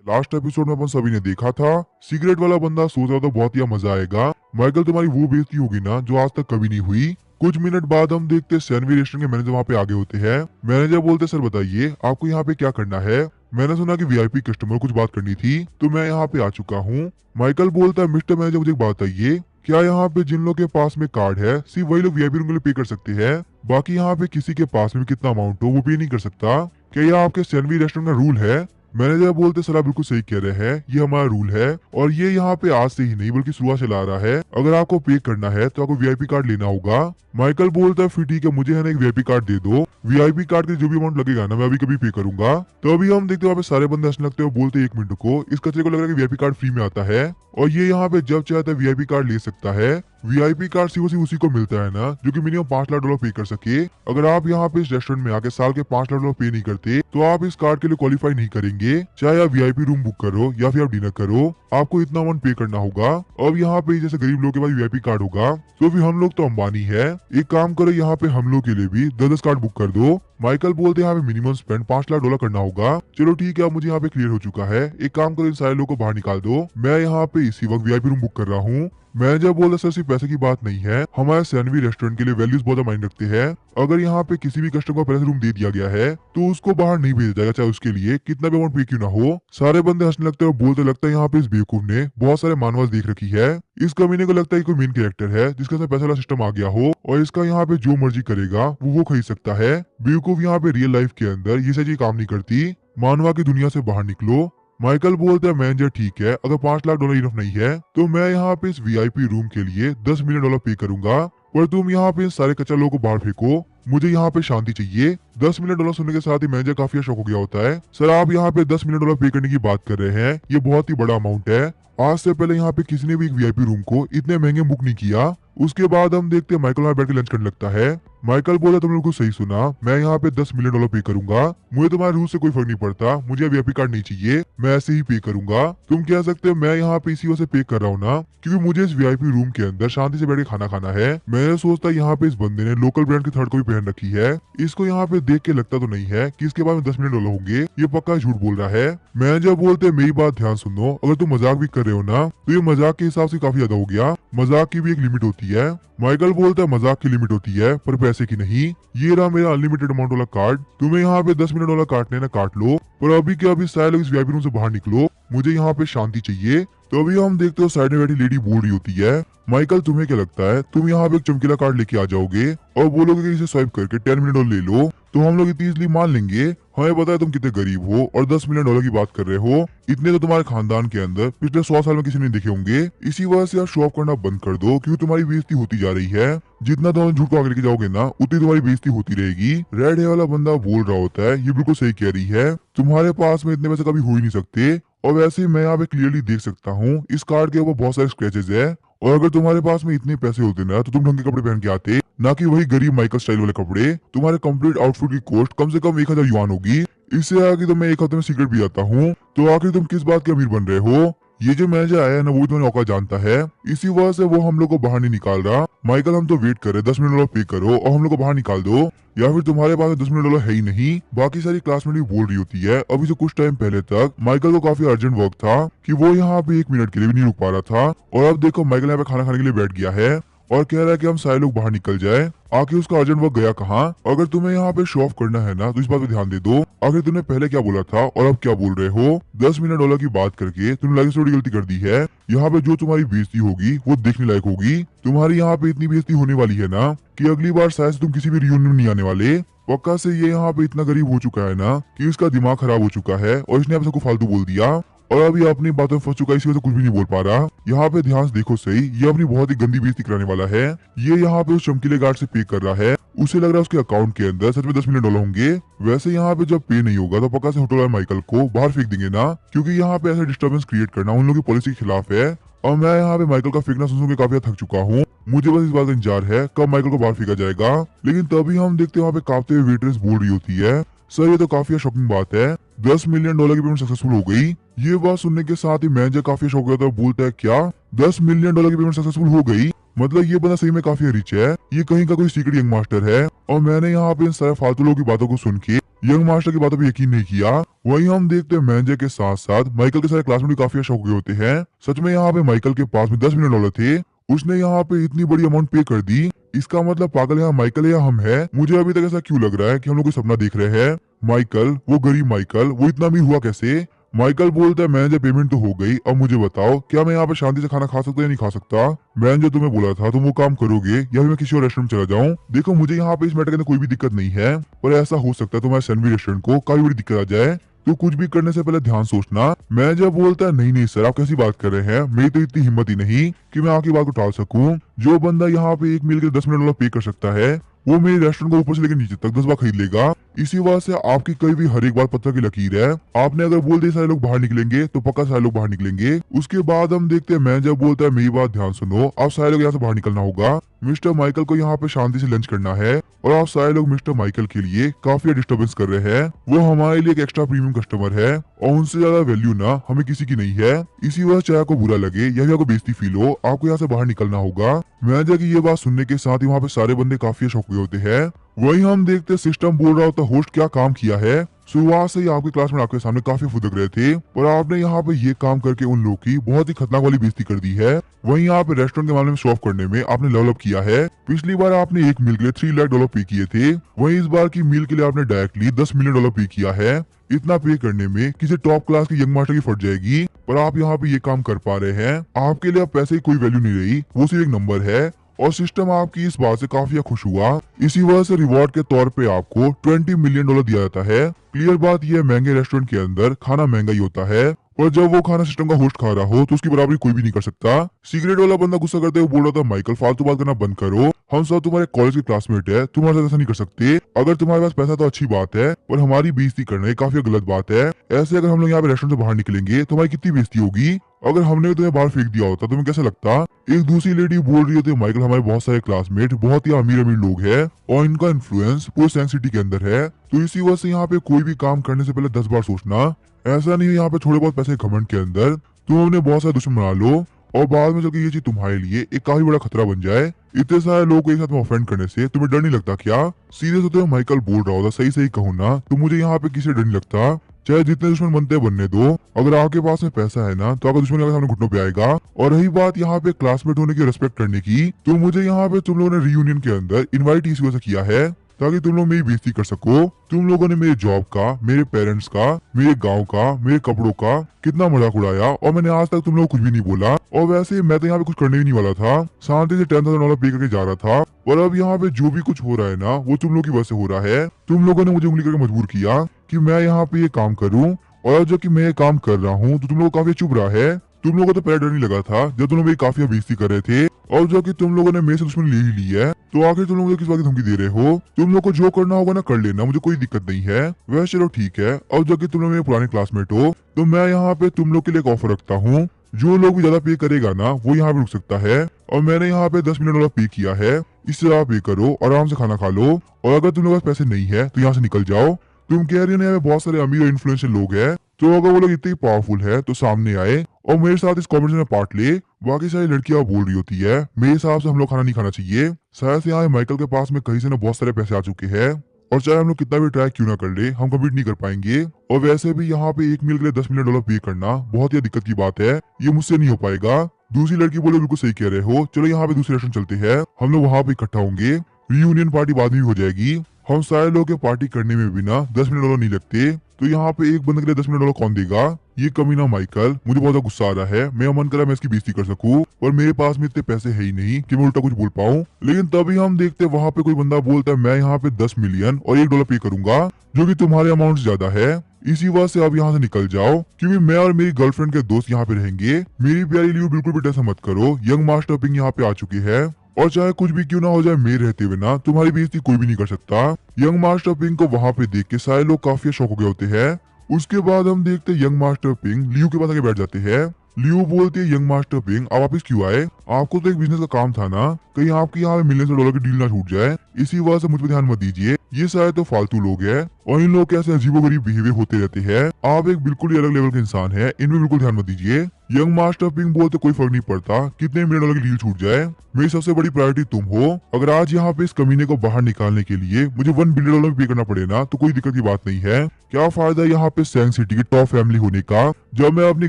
Last episode में अपन सभी ने देखा था, सिगरेट वाला बंदा सोच रहा था बहुत ही मजा आएगा, माइकल तुम्हारी वो बेइज्जती होगी ना जो आज तक कभी नहीं हुई। कुछ मिनट बाद हम देखते सैनवी रेस्टोरेंट के मैनेजर वहाँ पे आगे होते हैं। मैनेजर बोलते सर बताइए आपको यहाँ पे क्या करना है। मैंने सुना कि वीआईपी कस्टमर कुछ बात करनी थी तो मैं यहाँ पे आ चुका हूँ। माइकल बोलता है मिस्टर मैनेजर मुझे एक बात बताइए, क्या यहाँ पे जिन लोग के पास में कार्ड है सिर्फ वही लोग वीआईपी रूम के लिए पे कर सकते हैं, बाकी यहाँ पे किसी के पास में कितना अमाउंट हो वो पे नहीं कर सकता? क्या यह आपके सैनवी रेस्टोरेंट का रूल है? मैनेजर बोलते सर आप बिल्कुल सही कह रहे हैं, ये हमारा रूल है और ये यहाँ पे आज से ही नहीं बल्कि शुरुआत से ला रहा है। अगर आपको पे करना है तो आपको वीआईपी कार्ड लेना होगा। माइकल बोलता है फिर ठीक है, मुझे है ना एक वीआईपी कार्ड दे दो, वीआईपी कार्ड के जो भी अमाउंट लगेगा ना मैं अभी कभी पे करूंगा। तो अभी हम देखते हैं वहाँ पे सारे बंदे हंसने लगते हैं और बोलते एक मिनट को, इस कचरे को लग रहा है कि वीआईपी कार्ड फ्री में आता है और ये यहाँ पे जब चाहता है वीआईपी कार्ड ले सकता है। वीआईपी कार्ड सिर्फ उसी को मिलता है ना जो कि मिनिमम $5 लाख पे कर सके। अगर आप यहाँ पे इस रेस्टोरेंट में आके साल के $5 लाख पे नहीं करते तो आप इस कार्ड के लिए क्वालिफाई नहीं करेंगे। चाहे आप वीआईपी रूम बुक करो या फिर आप डिनर करो, आपको इतना अमाउंट पे करना होगा। अब यहाँ पे जैसे गरीब लोगों के पास वीआईपी कार्ड होगा तो फिर हम लोग तो अंबानी है, एक काम करो यहाँ पे हम लोग के लिए भी 10 कार्ड बुक कर दो। माइकल बोलते हैं यहाँ पे मिनिमम स्पेंड $5 लाख करना होगा। चलो ठीक है, अब मुझे यहाँ पे क्लियर हो चुका है, एक काम करो इन सारे लोगों को बाहर निकाल दो, मैं यहाँ पे इसी वक्त वीआईपी रूम बुक कर रहा हूँ। मैनेजर बोला सर सिर्फ पैसे की बात नहीं है, हमारे सैनवी रेस्टोरेंट के लिए वैल्यूज बहुत माइंड रखते हैं। अगर यहाँ पे किसी भी कस्टमर को पहले से रूम दे दिया गया है तो उसको बाहर नहीं भेजा जाएगा, चाहे उसके लिए कितना भी अमाउंट पे क्यों ना हो। सारे बंदे हंसने लगते हैं और बोलते लगता है यहाँ पे इस बेवकूफ ने बहुत सारे मानवास देख रखी है, इस कमीने को लगता है कोई मेन कैरेक्टर है जिसके साथ पैसा वाला सिस्टम आ गया हो और इसका यहाँ पे जो मर्जी करेगा वो खरीद सकता है। बेवकूफ यहाँ पे रियल लाइफ के अंदर ये सही काम नहीं करती, मानवा की दुनिया से बाहर निकलो। माइकल बोलता है मैनेजर ठीक है, अगर $5 लाख इनफ नहीं है तो मैं यहाँ पे इस वीआईपी रूम के लिए $10 मिलियन पे करूंगा, पर तुम यहाँ पे सारे कच्चा लोगों को बाहर फेंको, मुझे यहाँ पे शांति चाहिए। $10 मिलियन सुनने के साथ ही मैनेजर काफी शौक हो गया होता है। सर आप यहाँ पे $10 मिलियन पे करने की बात कर रहे हैं, ये बहुत ही बड़ा अमाउंट है, आज से पहले यहाँ पे किसी ने भी एक वीआईपी रूम को इतने महंगे बुक नहीं किया। उसके बाद हम देखते हैं माइकल वहाँ बैठ के लंच करने लगता है। माइकल बोला तुम लोग को सही सुना, मैं यहाँ पे $10 मिलियन पे करूंगा, मुझे तुम्हारे रूल से कोई फर्क नहीं पड़ता, मुझे वीआईपी कार्ड नहीं चाहिए, मैं ऐसे ही पे करूंगा। तुम कह सकते हो मैं यहाँ पे इसी वजह से पे कर रहा हूँ ना क्योंकि मुझे इस वीआईपी रूम के अंदर शांति से बैठ के खाना खाना है। मैंने सोचता यहाँ पे इस बंदे ने लोकल ब्रांड की थर्ड को भी पहन रखी है, इसको यहाँ पे देख के लगता तो नहीं है कि इसके बाद में $10 मिलियन होंगे, ये पक्का झूठ बोल रहा है। मैनेजर बोलते मेरी बात ध्यान सुनो, अगर तुम मजाक भी कर रहे हो ना तो ये मजाक के हिसाब से काफी ज्यादा हो गया, मजाक की भी एक लिमिट होती है। माइकल बोलता है मजाक की लिमिट होती है पर पैसे की नहीं, ये रहा मेरा अनलिमिटेड अमाउंट वाला कार्ड, तुम्हें यहाँ पे $10 मिलियन काटने ना काट लो, पर अभी के अभी सारे लोग इस वीआईपी रूम से बाहर निकलो, मुझे यहाँ पे शांति चाहिए। तो अभी हम देखते हो साइड में बैठी लेडी बोल रही होती है माइकल तुम्हें क्या लगता है तुम यहाँ पे एक चमकीला कार्ड लेके आ जाओगे और बोलोगे कि इसे स्वाइप करके $10 मिलियन ले लो तो हम लोग इतनी इजली मान लेंगे? हमें पता है तुम कितने गरीब हो और $10 मिलियन की बात कर रहे हो, इतने तो तुम्हारे खानदान के अंदर पिछले 100 साल में किसी ने देखे होंगे। इसी वजह से आप शो ऑफ करना बंद कर दो क्योंकि तुम्हारी बेइज्जती होती जा रही है, जितना तुम झूठ को आगे लेके जाओगे ना उतनी तुम्हारी बेइज्जती होती रहेगी। रेड हेयर वाला बंदा बोल रहा होता है ये बिल्कुल सही कह रही है, तुम्हारे पास में इतने पैसे कभी हो ही नहीं सकते, और वैसे ही मैं यहाँ पे क्लियरली देख सकता हूँ इस कार्ड के ऊपर बहुत सारे स्क्रैचेस है, और अगर तुम्हारे पास में इतने पैसे होते ना तो तुम ढंग के कपड़े पहन के आते, ना कि वही गरीब माइकल स्टाइल वाले कपड़े। तुम्हारे कंप्लीट आउटफिट की कॉस्ट कम से कम 1000 युआन होगी, इससे आगे तो मैं एक हफ्ते में सिगरेट पी जाता हूँ। तो आखिर तुम किस बात के अमीर बन रहे हो? ये जो मैनेजर आया है ना वो तुम्हारी औकात जानता है, इसी वजह से वो हम लोग को बाहर नहीं निकाल रहा। माइकल हम तो वेट कर रहे $10 मिलियन पे करो और हम लोग को बाहर निकाल दो, या फिर तुम्हारे पास $10 मिलियन है ही नहीं। बाकी सारी क्लासमेट भी बोल रही होती है अभी से कुछ टाइम पहले तक माइकल को काफी अर्जेंट वर्क था कि वो यहाँ पे 1 मिनट के लिए भी नहीं रुक पा रहा था, और अब देखो माइकल यहाँ पे खाना खाने के लिए बैठ गया है और कह रहा है कि हम सारे लोग बाहर निकल जाए। आखिर उसका अर्जेंट वर्क गया कहाँ? अगर तुम्हें यहाँ पे शो ऑफ करना है ना तो इस बात पे ध्यान दे दो, आखिर तुमने पहले क्या बोला था और अब क्या बोल रहे हो? $10 मिलियन की बात करके तुमने लाइफ से बड़ी गलती कर दी है। यहाँ पे जो तुम्हारी बेइज्जती होगी वो देखने लायक होगी, तुम्हारी यहाँ पे इतनी बेइज्जती होने वाली है ना कि अगली बार शायद तुम किसी भी रियूनियन में नहीं आने वाले। पक्का से ये यहाँ पे इतना गरीब हो चुका है ना कि इसका दिमाग खराब हो चुका है और इसने अब सबको फालतू बोल दिया और अभी अपनी बातों में फंस चुका है, इसी वजह से कुछ भी नहीं बोल पा रहा। यहाँ पे ध्यान से देखो सही, ये अपनी बहुत ही गंदी बेइज्जती कराने वाला है। ये यहाँ पे उस चमकीले गार्ड से पे कर रहा है, उसे लग रहा है उसके अकाउंट के अंदर सच में $10 मिलियन होंगे। वैसे यहाँ पे जब पे नहीं होगा तो पक्का से होटल वाले माइकल को बाहर फेंक देंगे ना, क्योंकि यहाँ पे ऐसा डिस्टर्बेंस क्रिएट करना उन लोगों की पॉलिसी के खिलाफ है। और मैं यहाँ पे माइकल का फेंकना सुन के काफी थक चुका हूँ, मुझे बस इस बात का इंतजार है कब माइकल को बाहर फेंका जाएगा। लेकिन तभी हम देखते हैं वहाँ पे कांपते हुए वेटरेस बोल रही होती है सर ये तो काफी शॉकिंग बात है, $10 मिलियन की पेमेंट सक्सेसफुल हो गई। ये बात सुनने के साथ ही मैनेजर काफी शौक गया था, बोलता है क्या $10 मिलियन की पेमेंट सक्सेसफुल हो गई? मतलब ये बंदा सही में काफी रिच है, ये कहीं का कोई सीक्रेट यंग मास्टर है। और मैंने यहाँ पे इन सारे फालतू लोगों की बातों को सुन के यंग मास्टर की बातों पर यकीन नहीं किया। वहीं हम देखते हैं मैनेजर के साथ साथ माइकल के सारे क्लासमेट भी काफी शौक होते हैं। सच में यहाँ पे माइकल के पास में $10 मिलियन थे, उसने यहाँ पे इतनी बड़ी अमाउंट पे कर दी। इसका मतलब पागल यहाँ माइकल है या हम है। मुझे अभी तक ऐसा क्यों लग रहा है कि हम लोग कोई सपना देख रहे हैं। माइकल, वो गरीब माइकल, वो इतना अमीर हुआ कैसे। माइकल बोलता है मैनेजर पेमेंट तो हो गई, अब मुझे बताओ क्या मैं यहाँ पे शांति से खाना खा सकता या नहीं खा सकता। मैनेजर तुम्हें बोला था तुम वो काम करोगे या फिर मैं किसी और रेस्टोरेंट चला जाऊँ। देखो मुझे यहाँ पे इस मैटर के अंदर कोई भी दिक्कत नहीं है, पर ऐसा हो सकता है तुम्हारे सैनवी रेस्टोरेंट को काफी बड़ी दिक्कत आ जाए, तो कुछ भी करने से पहले ध्यान सोचना। मैनेजर बोलता है नहीं नहीं सर, आप कैसी बात कर रहे हैं, मेरी तो इतनी हिम्मत ही नहीं कि मैं आपकी बात को टाल सकूं। जो बंदा यहाँ पे एक मील के $10 मिलियन पे कर सकता है, वो मेरे रेस्टोरेंट को ऊपर से लेकर नीचे तक 10 बार खरीद लेगा। इसी वजह से आपकी कहीं भी हर एक बात पत्थर की लकीर है। आपने अगर बोल दिया सारे लोग बाहर निकलेंगे तो पक्का सारे लोग बाहर निकलेंगे। उसके बाद हम देखते हैं मैनेजर बोलता है मेरी बात ध्यान सुनो, आप सारे लोग यहाँ से बाहर निकलना होगा। मिस्टर माइकल को यहाँ पे शांति से लंच करना है और आप सारे लोग मिस्टर माइकल के लिए काफी डिस्टर्बेंस कर रहे हैं। वो हमारे लिए एक एक्स्ट्रा प्रीमियम कस्टमर है और उनसे ज्यादा वैल्यू ना हमें किसी की नहीं है। इसी वजह चाहे आपको बुरा लगे या फिर आपको बेइज्जती फील हो, आपको यहाँ से बाहर निकलना होगा। मैनेजर की ये बात सुनने के साथ ही वहाँ पे सारे बंदे काफी शौक हुए होते हैं। वही हम देखते सिस्टम बोल रहा होता होस्ट क्या काम किया है। शुरुआत से ही आपकी क्लास में आपके सामने काफी फुदक रहे थे, पर आपने यहाँ पे ये काम करके उन लोगों की बहुत ही खतरनाक वाली बेइज्जती कर दी है। वहीं आप रेस्टोरेंट के मामले में शो ऑफ करने में आपने लेवल अप किया है। पिछली बार आपने एक मील के लिए $3 लाख पे किए थे, वहीं इस बार की मील के लिए आपने डायरेक्टली $10 मिलियन पे किया है। इतना पे करने में किसी टॉप क्लास की यंग मास्टर की फट जाएगी, पर आप यहाँ पे ये काम कर पा रहे हैं। आपके लिए अब पैसे की कोई वैल्यू नहीं रही, वो सिर्फ एक नंबर है। और सिस्टम आपकी इस बात से काफी खुश हुआ। इसी वजह से रिवॉर्ड के तौर पे आपको $20 मिलियन दिया जाता है। क्लियर बात यह महंगे रेस्टोरेंट के अंदर खाना महंगा ही होता है, पर जब वो खाना सिस्टम का होस्ट खा रहा हो तो उसकी बराबरी कोई भी नहीं कर सकता। सिगरेट वाला बंदा गुस्सा करते हुए बोल रहा था माइकल फालतू बात करना बंद करो, हम सब तुम्हारे कॉलेज के क्लासमेट है, तुम्हारे साथ ऐसा नहीं कर सकते। अगर तुम्हारे पास पैसा तो अच्छी बात है, पर हमारी बेइज्जती करना काफी गलत बात है। ऐसे अगर हम लोग यहाँ पे रेस्टोरेंट से बाहर निकलेंगे तो हमारी कितनी बेइज्जती होगी। अगर हमने तुम्हें बाहर फेंक दिया होता तुम्हें कैसा लगता। एक दूसरी लेडी बोल रही होती है माइकल हमारे बहुत सारे क्लासमेट बहुत ही अमीर अमीर लोग हैं और इनका इन्फ्लुएंस पूरे सैंग सिटी के अंदर है, तो इसी वजह से यहाँ पे कोई भी काम करने से पहले 10 बार सोचना। ऐसा नहीं है यहाँ पे थोड़े बहुत पैसे घमंड के अंदर तुम अपने बहुत सारे दुश्मन बना लो और बाद में चलकर ये चीज तुम्हारे लिए एक काफी बड़ा खतरा बन जाए। इतने सारे लोगों को एक साथ में ऑफेंड करने से तुम्हें डर नहीं लगता क्या। सीरियस होते हुए माइकल बोल रहा होता सही सही कहूँ ना तो मुझे यहाँ पे किसी डर नहीं लगता, चाहे जितने दुश्मन बनते बनने दो। अगर आपके पास में पैसा है ना तो आपका दुश्मन के सामने घुटनों पे आएगा। और रही बात यहाँ पे क्लासमेट होने की रिस्पेक्ट करने की, तो मुझे यहाँ पे तुम लोगों ने रियूनियन के अंदर इनवाइट इसी वजह से किया है ताकि तुम लोग मेरी बेइज्जती कर सको। तुम लोगों ने मेरे जॉब का, मेरे पेरेंट्स का, मेरे गांव का, मेरे कपड़ों का कितना मजाक उड़ाया और मैंने आज तक तुम लोग कुछ भी नहीं बोला। और वैसे मैं तो यहाँ पे कुछ करने ही नहीं वाला था, शांति से $10,000 पे करके जा रहा था। और अब यहाँ पे जो भी कुछ हो रहा है ना वो तुम लोग की वजह से हो रहा है। तुम लोगों ने मुझे उंगली करके मजबूर किया कि मैं यहाँ पे ये काम करूँ, और जब कि मैं ये काम कर रहा हूँ तो तुम लोग काफी चुप रहा है। तुम लोगों को तो पहले डर नहीं लगा था जब तुम लोग मेरी काफी बेइज्जती कर रहे थे, और जो कि तुम लोगों ने मेरे से दुश्मनी ले ही ली है, तो आखिर तुम लोग मुझे किस बात की धमकी दे रहे हो। तुम लोग को जो करना होगा ना कर लेना, मुझे कोई दिक्कत नहीं है। वैसे चलो ठीक है, और जब कि तुम लोग मेरे पुराने क्लासमेट हो तो मैं यहाँ पे तुम लोग के लिए एक ऑफर रखता हूँ। जो लोग भी ज्यादा पे करेगा ना वो यहाँ पे रुक सकता है, और मैंने यहाँ पे $10 मिलियन पे किया है। इससे आप पे करो, आराम से खाना खा लो, और अगर तुम लोग पैसे नहीं है तो यहाँ से निकल जाओ। तुम कह रही हो ना यहाँ पे बहुत सारे अमीर और इन्फ्लुएंशियल लोग हैं, तो अगर वो लोग इतने ही पावरफुल है तो सामने आए और मेरे साथ इस कॉम्पिटिशन में पार्ट ले। बाकी सारी लड़कियां बोल रही होती है मेरे हिसाब से हम लोग खाना नहीं खाना चाहिए। शायद से यहाँ माइकल के पास में कहीं से ना बहुत सारे पैसे आ चुके हैं, और चाहे हम लोग कितना भी ट्राई क्यों ना कर ले हम कम्पीट नहीं कर पाएंगे। और वैसे भी यहाँ पे एक मील के लिए $10 मिलियन पे करना बहुत ही दिक्कत की बात है, ये मुझसे नहीं हो पाएगा। दूसरी लड़की बोले बिल्कुल सही कह रहे हो, चलो यहाँ पे दूसरे रेस्टोरेंट चलते हैं, हम लोग वहाँ पे इकट्ठा होंगे, रियूनियन पार्टी बाद में भी हो जाएगी। हम सारे लोग के पार्टी करने में भी ना $10 मिलियन नहीं लगते, तो यहाँ पे एक बंदे के लिए $10 मिलियन कौन देगा। ये कमीना माइकल, मुझे बहुत गुस्सा आ रहा है। मेरा मन करा मैं इसकी बेइज्जती कर सकूं, पर मेरे पास में इतने पैसे है ही नहीं कि मैं उल्टा कुछ बोल पाऊं। लेकिन तभी हम देखते वहाँ पे कोई बंदा बोलता है मैं यहाँ पे $10 मिलियन और $1 पे करूंगा, जो कि तुम्हारे अमाउंट ज्यादा है। इसी वजह से अब यहाँ से निकल जाओ, क्योंकि मैं और मेरी गर्लफ्रेंड के दोस्त यहाँ पे रहेंगे। मेरी प्यारी लियो बिल्कुल भी टेंशन मत करो, यंग मास्टर पिंग यहाँ पे आ चुकी है, और चाहे कुछ भी क्यों ना हो जाए मेरे रहते हुए ना तुम्हारी बेइज्जती कोई भी नहीं कर सकता। यंग मास्टर पिंग को वहाँ पे देख के सारे लोग काफी शौक हो गए होते हैं। उसके बाद हम देखते यंग मास्टर पिंग लियो के पास आके बैठ जाते हैं। लियो बोलती है यंग मास्टर पिंग आप वापिस क्यों आए, आपको तो एक बिजनेस का काम था ना, कहीं आपकी यहाँ $1 मिलियन की डील ना छूट जाए। इसी वजह से मुझ पर ध्यान मत दीजिए, ये शायद तो फालतू लोग हैं और इन लोग के ऐसे अजीबोगरीब बिहेवियर होते रहते हैं। आप एक बिल्कुल ही अलग लेवल के इंसान हैं, इनमें बिल्कुल ध्यान मत दीजिए। यंग मास्टर पिंग बोलते कोई फर्क नहीं पड़ता कितने मिलियन डॉलर की डील छूट जाए, मेरी सबसे बड़ी प्रायोरिटी तुम हो। अगर आज यहाँ पे इस कमीने को बाहर निकालने के लिए मुझे $1 बिलियन पे करना पड़े ना तो कोई दिक्कत की बात नहीं है। क्या फायदा यहाँ पे सैंग सिटी की टॉप फैमिली होने का जब मैं अपनी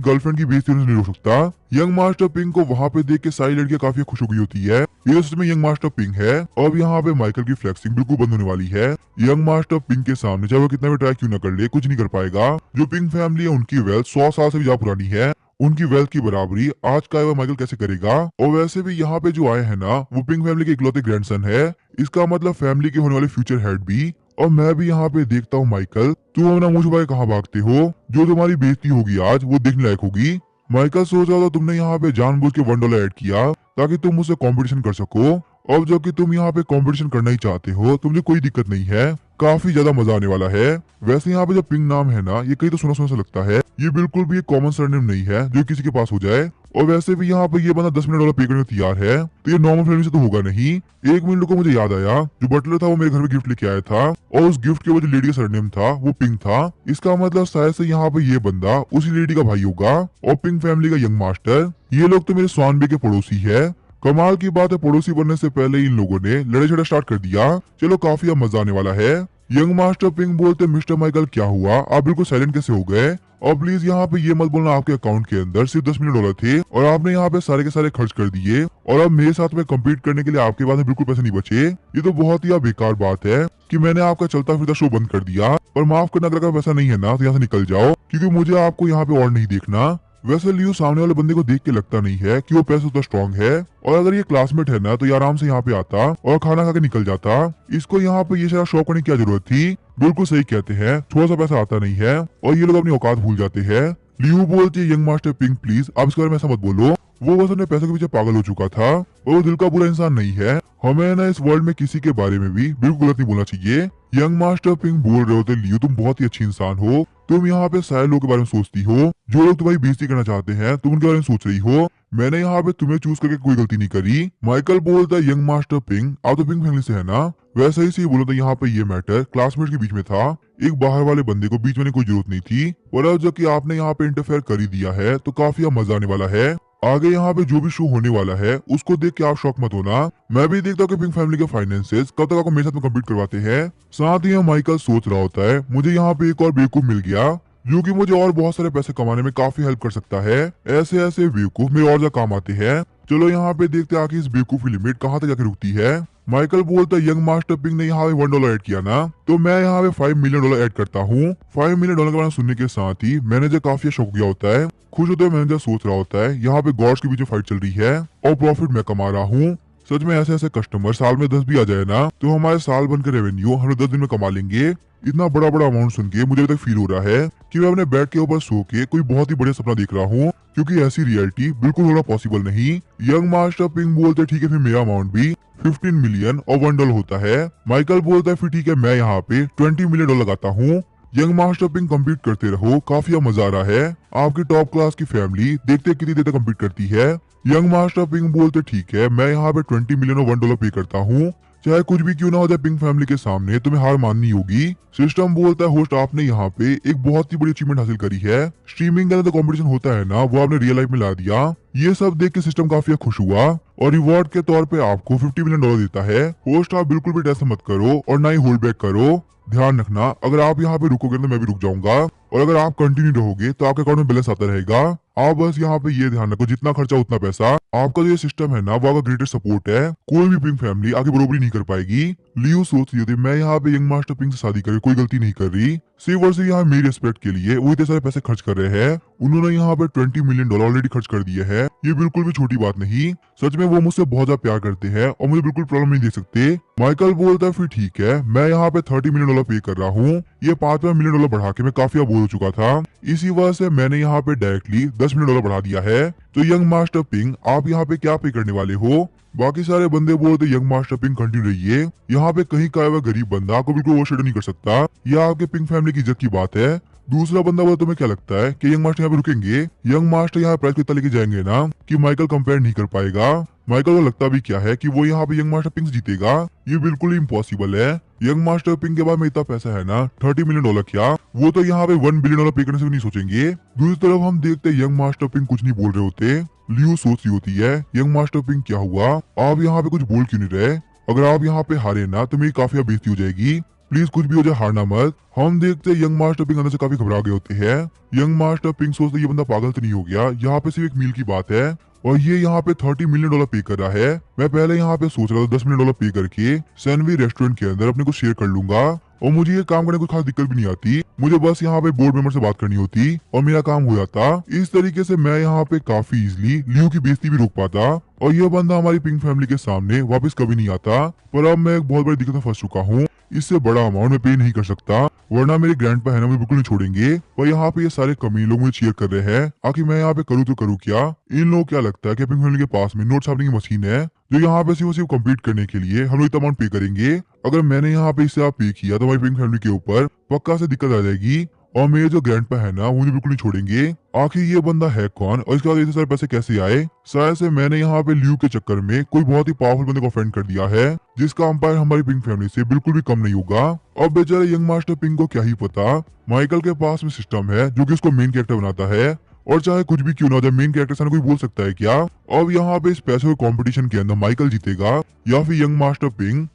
गर्लफ्रेंड की बेइज्जती होने से नहीं रोक सकता। यंग मास्टर पिंग को वहाँ पे देख के सारी लड़कियां काफी खुश हो गई होती है, ये सच में यंग मास्टर पिंग है। अब यहाँ पे माइकल की फ्लेक्सिंग बिल्कुल बंद होने वाली है। यंग मास्टर पिंग के सामने चाहे वो कितना भी ट्राई क्यों न कर ले कुछ नहीं कर पाएगा। जो पिंग फैमिली है उनकी वेल्थ 100 साल से भी ज्यादा पुरानी है, उनकी वेल्थ की बराबरी आज का माइकल कैसे करेगा। और वैसे भी यहाँ पे जो आए हैं ना वो पिंग फैमिली के इकलौते ग्रैंडसन है, इसका मतलब फैमिली के होने वाले फ्यूचर हेड भी। और मैं भी यहाँ पे देखता हूँ माइकल तुम अपना मुंह छुपा के कहाँ भागते हो, जो तुम्हारी बेइज्जती होगी आज वो देखने लायक होगी। माइकल सोच रहा था तुमने यहाँ पे जानबूझ के $1 ऐड किया ताकि तुम मुझसे कंपटीशन कर सको। अब जबकि तुम यहाँ पे कंपटीशन करना ही चाहते हो तो मुझे कोई दिक्कत नहीं है, काफी ज्यादा मजा आने वाला है। वैसे यहाँ पे जो पिंग नाम है ना ये कहीं तो सुना सुना सा लगता है, ये बिल्कुल भी एक कॉमन सरनेम नहीं है जो किसी के पास हो जाए। और वैसे भी यहाँ पे ये बंदा $10 मिलियन पे करने को तैयार है तो ये नॉर्मल फैमिली से तो होगा नहीं। एक मिनट को मुझे याद आया, जो बटलर था वो मेरे घर में गिफ्ट लेके आया था और उस गिफ्ट के वो जो लेडी का सरनेम था वो पिंग था। इसका मतलब शायद से यहाँ पे ये बंदा उसी लेडी का भाई होगा और पिंग फैमिली का यंग मास्टर। ये लोग तो मेरे स्वानबे के पड़ोसी है। कमाल की बात है पड़ोसी बनने से पहले इन लोगों ने लड़ाई झगड़ा स्टार्ट कर दिया। चलो काफी अब मजा आने वाला है। यंग मास्टर पिंग बोलते मिस्टर माइकल क्या हुआ, आप बिल्कुल साइलेंट कैसे हो गए। और प्लीज यहाँ पे ये मत बोलना आपके अकाउंट के अंदर सिर्फ $10 मिलियन थे और आपने यहाँ पे सारे के सारे खर्च कर दिए और अब मेरे साथ में कम्पीट करने के लिए आपके पास में बिल्कुल पैसे नहीं बचे। ये तो बहुत ही बेकार बात है कि मैंने आपका चलता फिरता शो बंद कर दिया। और माफ करना, अगर पैसा नहीं है ना तो यहाँ से निकल जाओ क्योंकि मुझे आपको यहाँ पे और नहीं देखना। वैसे लियो सामने वाले बंदे को देख के लगता नहीं है कि वो पैसे उतना स्ट्रॉन्ग है, और अगर ये क्लासमेट है ना तो ये आराम से यहाँ पे आता और खाना खा के निकल जाता। इसको यहाँ पे ये सारा शौक करने की क्या जरूरत थी। बिल्कुल सही कहते हैं, थोड़ा सा पैसा आता नहीं है और ये लोग अपनी औकात भूल जाते हैं। लियो बोलती है यंग मास्टर पिंग प्लीज आप इसके बारे में ऐसा मत बोलो, वो बस अपने पैसों के पीछे पागल हो चुका था और वो दिल का बुरा इंसान नहीं है। हमें ना इस वर्ल्ड में किसी के बारे में भी बिल्कुल गलत नहीं बोलना चाहिए। यंग मास्टर पिंग बोल रहे होते लियो तुम बहुत ही अच्छी इंसान हो, तुम यहाँ पे सारे लोगों के बारे में सोचती हो, जो लोग तुम्हारी बेइज्जती करना चाहते हैं तुम उनके बारे में सोच रही हो। मैंने यहाँ पे तुम्हें चूज करके कोई गलती नहीं करी। माइकल बोलता है यंग मास्टर पिंग आप तो पिंग फैमिली से है ना। वैसे ही सही बोला था, यहाँ पे ये मैटर क्लासमेट के बीच में था, एक बाहर वाले बंदे को बीच में कोई जरूरत नहीं थी। और अब जबकि आपने यहाँ पे इंटरफेयर कर ही दिया है तो काफी मजा आने वाला है। आगे यहाँ पे जो भी शो होने वाला है उसको देख के आप शॉक मत होना। मैं भी देखता हूँ कि पिंक फैमिली के फाइनेंसेस कब तक आपको मेरे साथ में कम्पीट करवाते हैं। साथ ही माइकल सोच रहा होता है मुझे यहाँ पे एक और बेवकूफ मिल गया जो कि मुझे और बहुत सारे पैसे कमाने में काफी हेल्प कर सकता है। ऐसे ऐसे बेवकूफ मेरे और ज्यादा काम आते हैं। चलो यहाँ पे देखते हैं आखिर इस बेवकूफी लिमिट कहाँ तक जाके रुकती है। माइकल बोलता है यंग मास्टर पिंग ने यहाँ पे $1 ऐड किया ना तो मैं यहाँ पे $5 मिलियन ऐड करता हूँ। $5 मिलियन के बारे में सुनने के साथ ही मैनेजर काफी शौक गया होता है। खुश होते हुए मैनेजर सोच रहा होता है यहाँ पे गॉड्स के बीच में फाइट चल रही है और प्रॉफिट मैं कमा रहा हूँ। सच में ऐसे ऐसे कस्टमर साल में 10 भी आ जाए ना तो हमारे साल भर के रेवेन्यू हम 10 दिन में कमा लेंगे। इतना बड़ा बड़ा अमाउंट सुन के मुझे अभी तक फील हो रहा है कि मैं अपने बेड के ऊपर सो के कोई बहुत ही बढ़िया सपना देख रहा हूँ, क्योंकि ऐसी रियलिटी बिल्कुल होना पॉसिबल नहीं। यंग मास्टर पिंग बोलते ठीक है फिर मेरा अमाउंट भी 15 मिलियन और $1 होता है। माइकल बोलता है फिर ठीक है मैं यहाँ पे $20 मिलियन लगाता हूँ। यंग मास्टर पिंग कम्पीट करते रहो, काफी मजा आ रहा है। आपकी टॉप क्लास की फैमिली देखते कितनी देर तक कम्पीट करती है। यंग मास्टर पिंग बोलते ठीक है मैं यहाँ पे 20 मिलियन और $1 पे करता हूँ, चाहे कुछ भी क्यों ना हो जाए पिंग फैमिली के सामने तुम्हें हार माननी होगी। सिस्टम बोलता है होस्ट आपने यहाँ पे एक बहुत ही बड़ी अचीवमेंट हासिल करी है, स्ट्रीमिंग के अंदर कंपटीशन होता है ना वो आपने रियल लाइफ में ला दिया। ये सब देख के सिस्टम काफी खुश हुआ और रिवॉर्ड के तौर पे आपको $50 मिलियन देता है। होस्ट आप बिल्कुल भी टेंशन मत करो और ना ही होल्ड बैक करो। ध्यान रखना अगर आप यहाँ पे रुकोगे तो मैं भी रुक जाऊंगा और अगर आप कंटिन्यू रहोगे तो आपके अकाउंट में बैलेंस आता रहेगा। आप बस यहाँ पे ये ध्यान रखो जितना खर्चा उतना पैसा। आपका जो ये सिस्टम है ना वो आपका ग्रेटेस्ट सपोर्ट है, कोई भी पिंग फैमिली आगे बरोबरी नहीं कर पाएगी। लियो सोच रही थी मैं यहाँ पे यंग मास्टर पिंग से शादी करके कोई गलती नहीं कर रही, सिर्फ और सिर्फ यहाँ मेरी रिस्पेक्ट के लिए वो इतने सारे पैसे खर्च कर रहे हैं। उन्होंने यहाँ पे $20 मिलियन ऑलरेडी खर्च कर दिए है, ये बिल्कुल भी छोटी बात नहीं। सच में वो मुझसे बहुत ज्यादा प्यार करते हैं और मुझे बिल्कुल प्रॉब्लम नहीं दे सकते। माइकल बोलता है फिर ठीक है मैं यहाँ पे $30 मिलियन पे कर रहा हूँ, ये $5 मिलियन बढ़ा के मैं काफी बोर हो चुका था, इसी वजह से मैंने यहाँ पे डायरेक्टली $10 मिलियन बढ़ा दिया है। तो यंग मास्टर पिंग आप यहाँ पे क्या पे करने वाले हो। बाकी सारे बंदे बोलते यंग मास्टर पिंग कंटिन्यू रहिए, यहाँ पे कहीं का हुआ गरीब बंदा आपको बिल्कुल ओवरशैडो नहीं कर सकता, यह आपके पिंग फैमिली की इज्जत की बात है। दूसरा बंदा बोला तुम्हें क्या लगता है कि यंग मास्टर यहाँ पे रुकेंगे? यंग मास्टर यहाँ प्राइस को इतना लेके जाएंगे ना कि माइकल कंपेयर नहीं कर पाएगा। माइकल को लगता भी क्या है कि वो यहाँ पे यंग मास्टर पिंक जीतेगा, ये बिल्कुल ही इम्पॉसिबल है। यंग मास्टर पिंक के बाद में इतना पैसा है ना, $30 मिलियन क्या, वो तो यहाँ पे $1 बिलियन पे करने से भी नहीं सोचेंगे। दूसरी तरफ हम देखते हैं यंग मास्टर पिंक कुछ नहीं बोल रहे होते। लियो सोच रही होती है यंग मास्टर पिंक क्या हुआ, आप यहाँ पे कुछ बोल क्यों नहीं रहे? अगर आप यहाँ पे हारे ना तो मेरी काफी बेइज्जती हो जाएगी, प्लीज कुछ भी हो जाए हारना मत। हम देखते हैं यंग मास्टर पिंक अंदर से काफी घबरा गए होते हैं। यंग मास्टर पिंक सोचते ये बंदा पागल तो नहीं हो गया, यहाँ पे सिर्फ एक मील की बात है और ये यहाँ पे $30 मिलियन पे कर रहा है। मैं पहले यहाँ पे सोच रहा था $10 मिलियन पे करके सैनवी रेस्टोरेंट के अंदर अपने को शेयर कर लूंगा और मुझे ये काम करने को खास दिक्कत भी नहीं आती, मुझे बस यहाँ पे बोर्ड मेंबर से बात करनी होती और मेरा काम हो जाता। इस तरीके से मैं यहाँ पे काफी इजीली लियो की बेइज्जती भी रोक पाता और ये बंदा हमारी पिंक फैमिली के सामने वापस कभी नहीं आता। पर अब मैं एक बहुत बड़ी दिक्कत में फंस चुका हूँ, इससे बड़ा अमाउंट में पे नहीं कर सकता वरना मेरे ग्रैंडपा है ना मुझे बिल्कुल नहीं छोड़ेंगे। और यहाँ पे ये सारे कमीने लोग मुझे चीयर कर रहे हैं, आखिर मैं यहाँ पे करूँ तो करूँ क्या? इन लोगों को क्या लगता है कि पिंक फैमिली के पास में नोट छापने की मशीन है जो यहाँ पे सिर्फ कम्पीट करने के लिए हम लोग इतना अमाउंट पे करेंगे? अगर मैंने यहाँ पे इससे आप पे किया तो हमारी पिंक फैमिली के ऊपर पक्का से दिक्कत आ जाएगी और मेरे जो ग्रैंडपा है ना वो मुझे बिल्कुल नहीं छोड़ेंगे। आखिर ये बंदा है कौन और इसके बाद इतने सारे पैसे कैसे आए? शायद से मैंने यहाँ पे लियो के चक्कर में कोई बहुत ही पावरफुल बंदे को ऑफेंड कर दिया है जिसका अंपायर हमारी पिंक फैमिली से बिल्कुल भी कम नहीं होगा। अब बेचारे यंग मास्टर पिंक को क्या ही पता, माइकल के पास में सिस्टम है जो कि उसको मेन कैरेक्टर बनाता है और चाहे कुछ भी क्यों ना हो जाए मेन कैरेक्टर से कोई बोल सकता है क्या? अब यहाँ पे इस पैसे के कंपटीशन के अंदर माइकल जीतेगा या फिर यंग मास्टर पिंक?